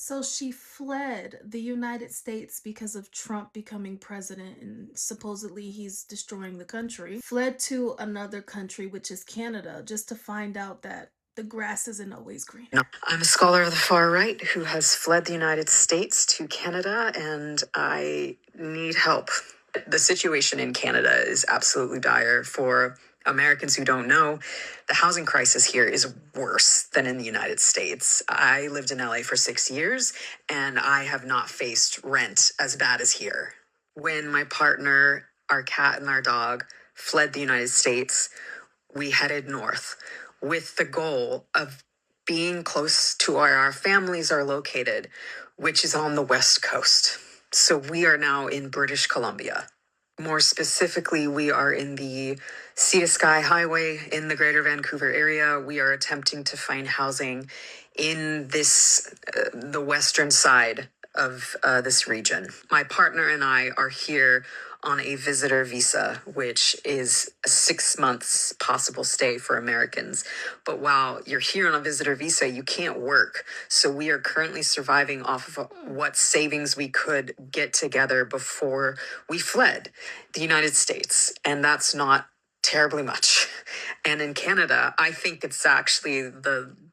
So she fled the United States because of Trump becoming president and supposedly he's destroying the country. Fled to another country, which is Canada, just to find out that the grass isn't always greener. No, I'm a scholar of the far right who has fled the United States to Canada, and I need help. The situation in Canada is absolutely dire. For Americans who don't know, the housing crisis here is worse than in the United States. I lived in LA for 6 years, and I have not faced rent as bad as here. When my partner, our cat, and our dog fled the United States, we headed north with the goal of being close to where our families are located, which is on the West Coast. So we are now in British Columbia. More specifically, we are in the Sea to Sky Highway in the Greater Vancouver area. We are attempting to find housing in the western side of this region. My partner and I are here on a visitor visa, which is a 6 months possible stay for Americans. But while you're here on a visitor visa, you can't work. So we are currently surviving off of what savings we could get together before we fled the United States. And that's not terribly much. And in Canada, I think it's actually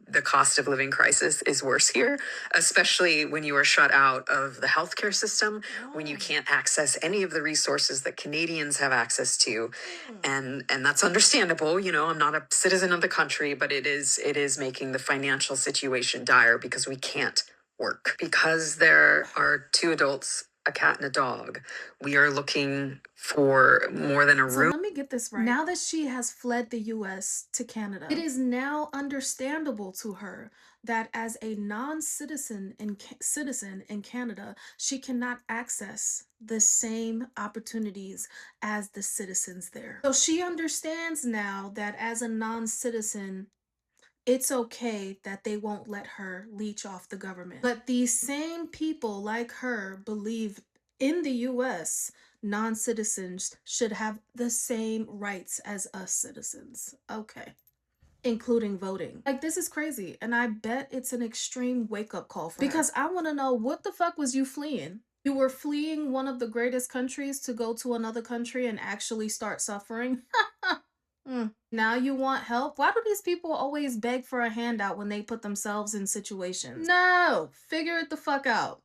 the cost of living crisis is worse here, especially when you are shut out of the healthcare system, when you can't access any of the resources that Canadians have access to. And that's understandable. You know, I'm not a citizen of the country, but it is making the financial situation dire because we can't work. Because there are two adults, a cat and a dog, we are looking for more than a So room. let me get this right. Now that she has fled the US to Canada, it is now understandable to her that as a non-citizen citizen in Canada, she cannot access the same opportunities as the citizens there. So she understands now that as a non-citizen, it's okay that they won't let her leech off the government. But these same people like her believe in the US, non citizens should have the same rights as us citizens. Okay. Including voting. Like, this is crazy. And I bet it's an extreme wake up call for her. Because I want to know, what the fuck was you fleeing? You were fleeing one of the greatest countries to go to another country and actually start suffering? Now you want help? Why do these people always beg for a handout when they put themselves in situations? No, figure it the fuck out.